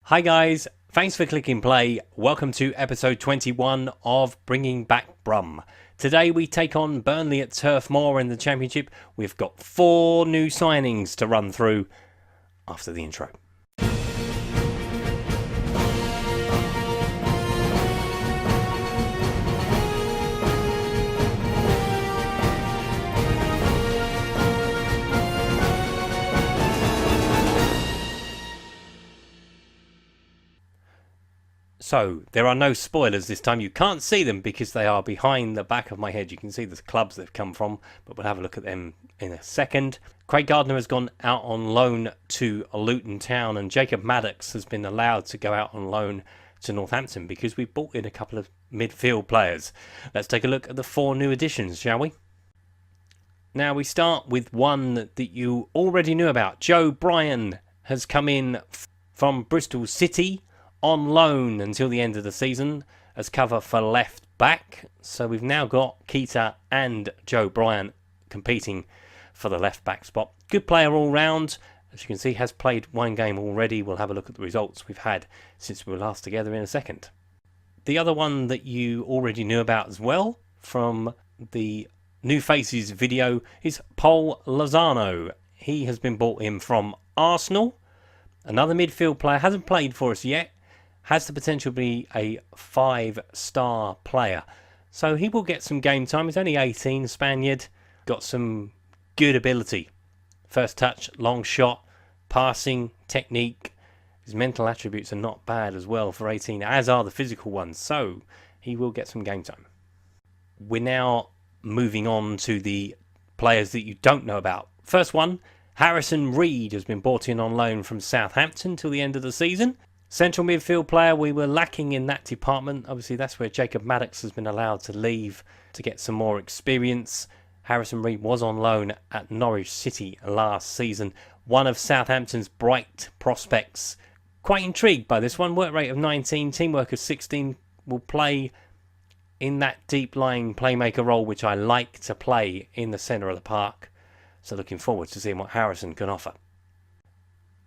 Hi guys, thanks for clicking play. Welcome to episode 21 of Bringing Back Brum. Today we take on Burnley at Turf Moor in the Championship. We've got 4 new signings to run through after the intro. So, there are no spoilers this time. You can't see them because they are behind the back of my head. You can see the clubs they've come from, but we'll have a look at them in a second. Craig Gardner has gone out on loan to Luton Town, and Jacob Maddox has been allowed to go out on loan to Northampton because we brought in a couple of midfield players. Let's take a look at the 4 new additions, shall we? Now, we start with one that you already knew about. Joe Bryan has come in from Bristol City on loan until the end of the season as cover for left back. So we've now got Keita and Joe Bryan competing for the left back spot. Good player all round. As you can see, has played 1 game already. We'll have a look at the results we've had since we were last together in a second. The other one that you already knew about as well from the New Faces video is Paul Lozano. He has been bought in from Arsenal. Another midfield player, hasn't played for us yet. Has the potential to be a 5-star player. So he will get some game time. He's only 18, Spaniard. Got some good ability. First touch, long shot, passing, technique. His mental attributes are not bad as well for 18, as are the physical ones. So he will get some game time. We're now moving on to the players that you don't know about. First one, Harrison Reed has been brought in on loan from Southampton till the end of the season. Central midfield player, we were lacking in that department. Obviously, that's where Jacob Maddox has been allowed to leave to get some more experience. Harrison Reed was on loan at Norwich City last season. One of Southampton's bright prospects. Quite intrigued by this one. Work rate of 19, teamwork of 16. Will play in that deep-lying playmaker role, which I like to play in the centre of the park. So looking forward to seeing what Harrison can offer.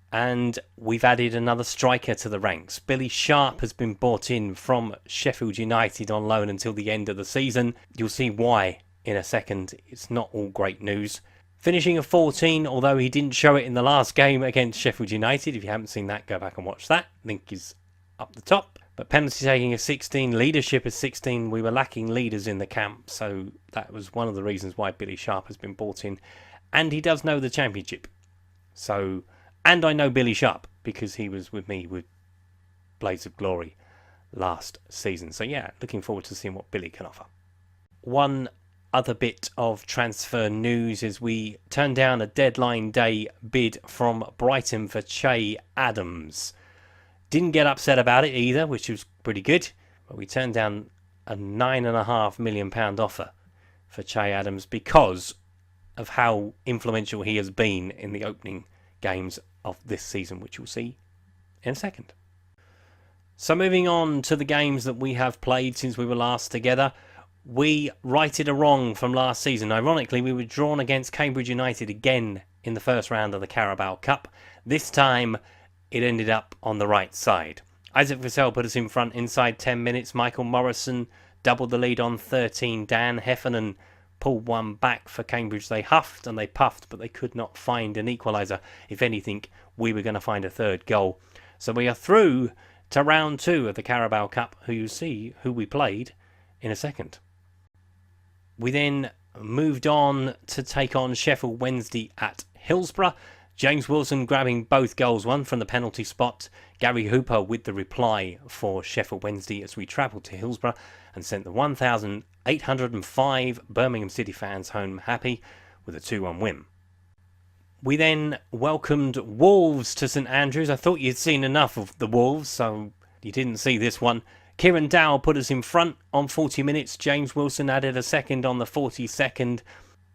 And we've added another striker to the ranks. Billy Sharp has been bought in from Sheffield United on loan until the end of the season. You'll see why in a second. It's not all great news. Finishing a 14, although he didn't show it in the last game against Sheffield United. If you haven't seen that, go back and watch that. Link is up the top. But penalty taking a 16, leadership is 16. We were lacking leaders in the camp, so that was one of the reasons why Billy Sharp has been bought in. And he does know the Championship. So... And I know Billy Sharp because he was with me with Blades of Glory last season. So yeah, looking forward to seeing what Billy can offer. One other bit of transfer news is we turned down a deadline day bid from Brighton for Che Adams. Didn't get upset about it either, which was pretty good. But we turned down a £9.5 million offer for Che Adams because of how influential he has been in the opening games of this season, which you'll see in a second. So moving on to the games that we have played since we were last together, we righted a wrong from last season. Ironically, we were drawn against Cambridge United again in the first round of the Carabao Cup. This time it ended up on the right side. Isaac Vassell put us in front inside 10 minutes. Michael Morrison doubled the lead on 13. Dan Heffernan pulled one back for Cambridge. They huffed and they puffed, but they could not find an equaliser. If anything, we were going to find a third goal. So we are through to round 2 of the Carabao Cup, who you see who we played in a second. We then moved on to take on Sheffield Wednesday at Hillsborough. James Wilson grabbing both goals, one from the penalty spot. Gary Hooper with the reply for Sheffield Wednesday as we travelled to Hillsborough and sent the 1,805 Birmingham City fans home happy with a 2-1 win. We then welcomed Wolves to St Andrews. I thought you'd seen enough of the Wolves, so you didn't see this one. Kieran Dowell put us in front on 40 minutes. James Wilson added a second on the 42nd.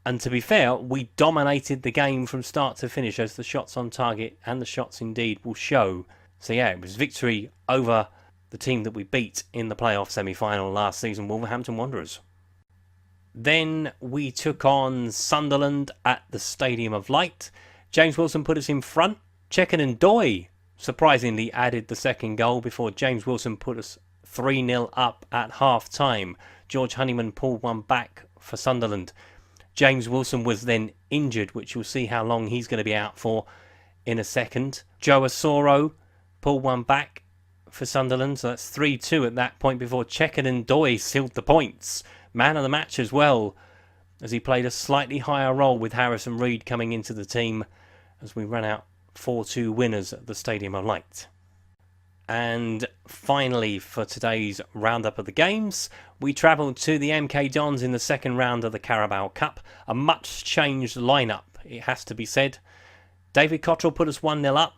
And to be fair, we dominated the game from start to finish, as the shots on target and the shots indeed will show. So yeah, it was victory over the team that we beat in the playoff semi-final last season, Wolverhampton Wanderers. Then we took on Sunderland at the Stadium of Light. James Wilson put us in front. Checken and Doy surprisingly added the second goal before James Wilson put us 3-0 up at half-time. George Honeyman pulled one back for Sunderland. James Wilson was then injured, which you'll see how long he's going to be out for in a second. Joe Asoro pulled one back for Sunderland, so that's 3-2 at that point before Chequers and Doy sealed the points. Man of the match as well, as he played a slightly higher role with Harrison Reed coming into the team as we ran out 4-2 winners at the Stadium of Light. And finally, for today's roundup of the games, we travelled to the MK Dons in the second round of the Carabao Cup. A much changed lineup, it has to be said. David Cottrell put us 1-0 up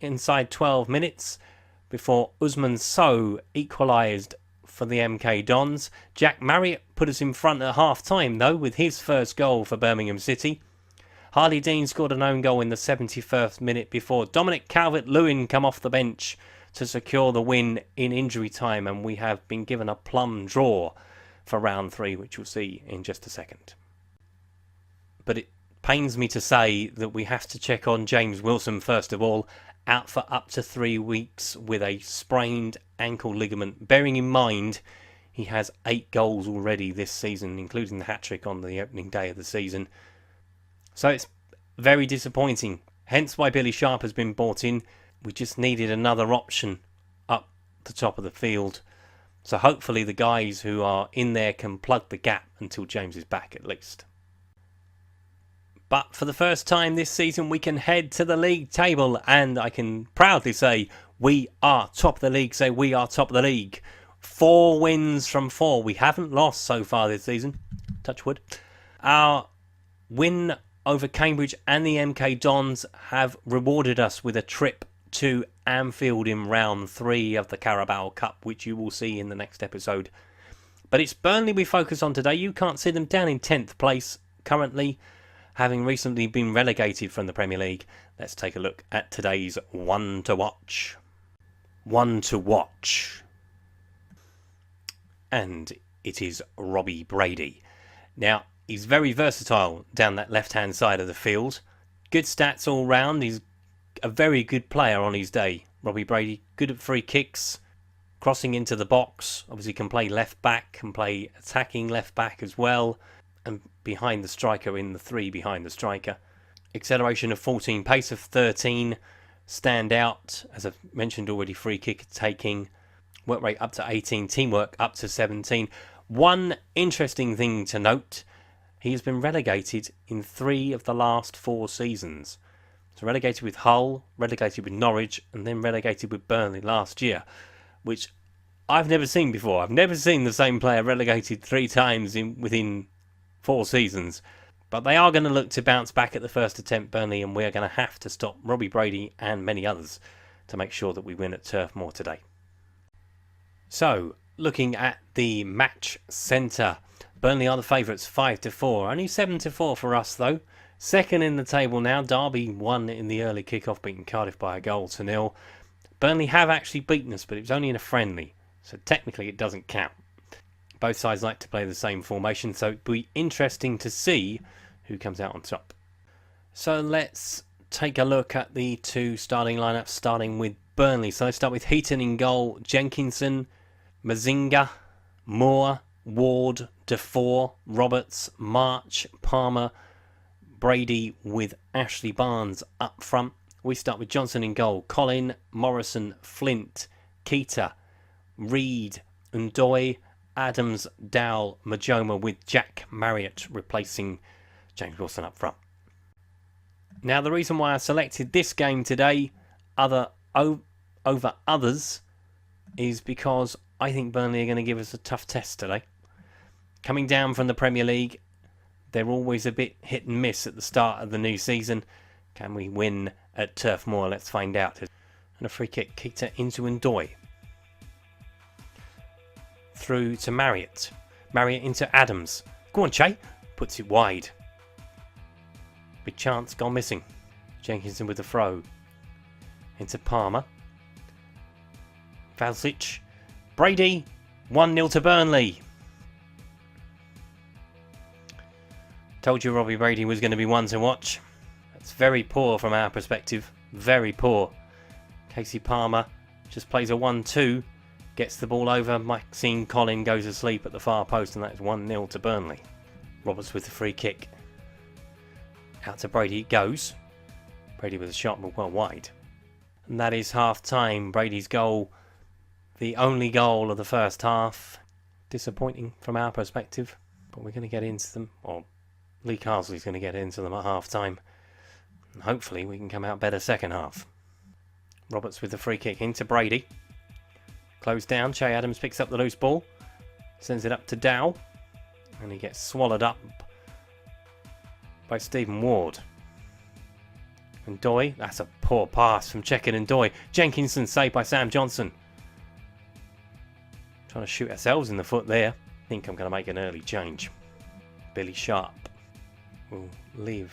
inside 12 minutes before Usman Sow equalised for the MK Dons. Jack Marriott put us in front at half-time, though, with his first goal for Birmingham City. Harley Dean scored an own goal in the 71st minute before Dominic Calvert-Lewin come off the bench to secure the win in injury time, and we have been given a plum draw for round 3, which we'll see in just a second. But it pains me to say that we have to check on James Wilson first of all, out for up to 3 weeks with a sprained ankle ligament, bearing in mind he has 8 goals already this season, including the hat-trick on the opening day of the season. So it's very disappointing, hence why Billy Sharp has been brought in. We just needed another option up the top of the field. So hopefully the guys who are in there can plug the gap until James is back at least. But for the first time this season, we can head to the league table, and I can proudly say we are top of the league. Say we are top of the league. 4 wins from 4. We haven't lost so far this season. Touch wood. Our win over Cambridge and the MK Dons have rewarded us with a trip to Anfield in round 3 of the Carabao Cup, which you will see in the next episode. But it's Burnley we focus on today. You can't see them down in 10th place currently, having recently been relegated from the Premier League. Let's take a look at today's one to watch. One to watch. And it is Robbie Brady. Now, he's very versatile down that left-hand side of the field. Good stats all round. He's a very good player on his day. Robbie Brady, good at free kicks, crossing into the box. Obviously can play left back, can play attacking left back as well, and behind the striker in the 3 behind the striker. Acceleration of 14, pace of 13, stand out, as I've mentioned already, free kick taking, work rate up to 18, teamwork up to 17. One interesting thing to note, he has been relegated in 3 of the last 4 seasons. So relegated with Hull, relegated with Norwich, and then relegated with Burnley last year, which I've never seen before. I've never seen the same player relegated 3 times within 4 seasons. But they are going to look to bounce back at the first attempt, Burnley, and we are going to have to stop Robbie Brady and many others to make sure that we win at Turf Moor today. So, looking at the match centre, Burnley are the favourites 5-4. Only 7-4 for us though. Second in the table now. Derby won in the early kick-off, beating Cardiff by a goal to 0. Burnley have actually beaten us, but it was only in a friendly, so technically it doesn't count. Both sides like to play the same formation, so it'll be interesting to see who comes out on top. So let's take a look at the 2 starting lineups, starting with Burnley. So let's start with Heaton in goal, Jenkinson, Mazinga, Moore, Ward, Defoe, Roberts, March, Palmer, Brady with Ashley Barnes up front. We start with Johnson in goal, Colin, Morrison, Flint, Keita, Reed, Ndoye, Adams, Dowell, Majoma, with Jack Marriott replacing James Wilson up front. Now, the reason why I selected this game today over others is because I think Burnley are going to give us a tough test today. Coming down from the Premier League, they're always a bit hit and miss at the start of the new season. Can we win at Turf Moor? Let's find out. And a free kick, Keita into Ndoye. Through to Marriott. Marriott into Adams. Go on, Che. Puts it wide. Big chance, gone missing. Jenkinson with the throw. Into Palmer. Valsic. Brady. 1-0 to Burnley. Told you Robbie Brady was going to be one to watch. That's very poor from our perspective. Very poor. Casey Palmer just plays a 1-2. Gets the ball over. Maxine Collin goes asleep at the far post, and that's 1-0 to Burnley. Roberts with the free kick. Out to Brady it goes. Brady with a shot, but well wide. And that is half time. Brady's goal, the only goal of the first half. Disappointing from our perspective, but we're going to get into them. Or Lee Carsley's going to get into them at half time. And hopefully we can come out better second half. Roberts with the free kick into Brady. Closed down. Che Adams picks up the loose ball. Sends it up to Dow. And he gets swallowed up by Stephen Ward. And Doy, that's a poor pass from Chequard and Doy. Jenkinson saved by Sam Johnson. Trying to shoot ourselves in the foot there. I think I'm going to make an early change. Billy Sharp will leave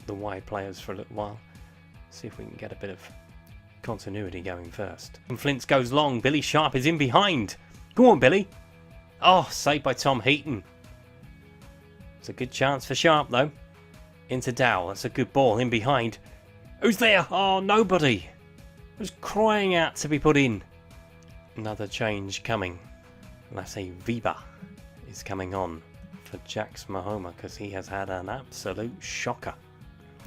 the wide players for a little while. See if we can get a bit of continuity going first. And Flint's goes long. Billy Sharp is in behind. Go on, Billy. Oh, saved by Tom Heaton. It's a good chance for Sharp, though. Into Dow. That's a good ball. In behind. Who's there? Oh, nobody. Was crying out to be put in. Another change coming. Lasse Weber is coming on for Jax Mahoma because he has had an absolute shocker.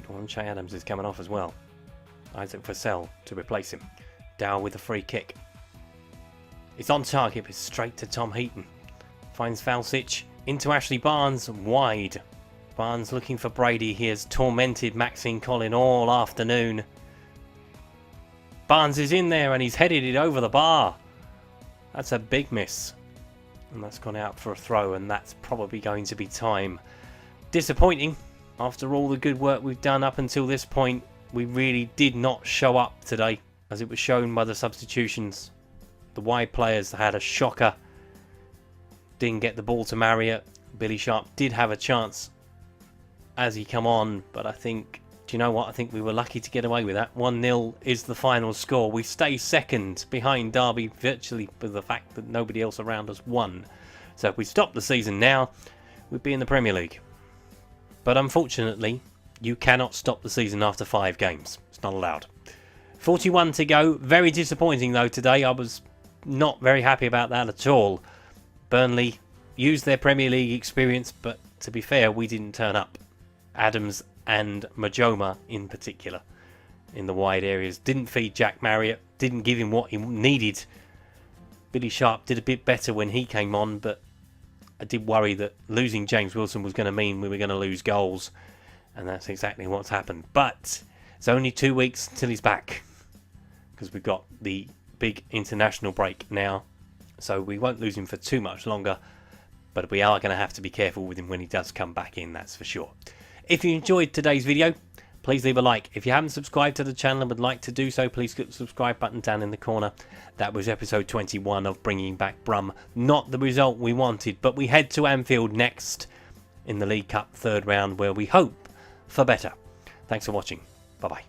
And Che Adams is coming off as well. Isaac Vassell to replace him. Dow with a free kick. It's on target, but straight to Tom Heaton. Finds Valsic into Ashley Barnes, wide. Barnes looking for Brady. He has tormented Maxine Collin all afternoon. Barnes is in there and he's headed it over the bar. That's a big miss. And that's gone out for a throw, and that's probably going to be time. Disappointing. After all the good work we've done up until this point, we really did not show up today, as it was shown by the substitutions. The wide players had a shocker. Didn't get the ball to Marriott. Billy Sharp did have a chance as he come on, but I think, do you know what? I think we were lucky to get away with that. 1-0 is the final score. We stay second behind Derby virtually with the fact that nobody else around us won. So if we stop the season now, we'd be in the Premier League. But unfortunately, you cannot stop the season after 5 games. It's not allowed. 41 to go. Very disappointing though today. I was not very happy about that at all. Burnley used their Premier League experience, but to be fair, we didn't turn up. Adams and Majoma in particular in the wide areas didn't feed Jack Marriott, didn't give him what he needed. Billy Sharp did a bit better when he came on, but I did worry that losing James Wilson was going to mean we were going to lose goals, and that's exactly what's happened. But it's only 2 weeks till he's back, because we've got the big international break now, so we won't lose him for too much longer, but we are going to have to be careful with him when he does come back in, that's for sure. If you enjoyed today's video, please leave a like. If you haven't subscribed to the channel and would like to do so, please click the subscribe button down in the corner. That was episode 21 of Bringing Back Brum. Not the result we wanted, but we head to Anfield next in the League Cup third round, where we hope for better. Thanks for watching. Bye-bye.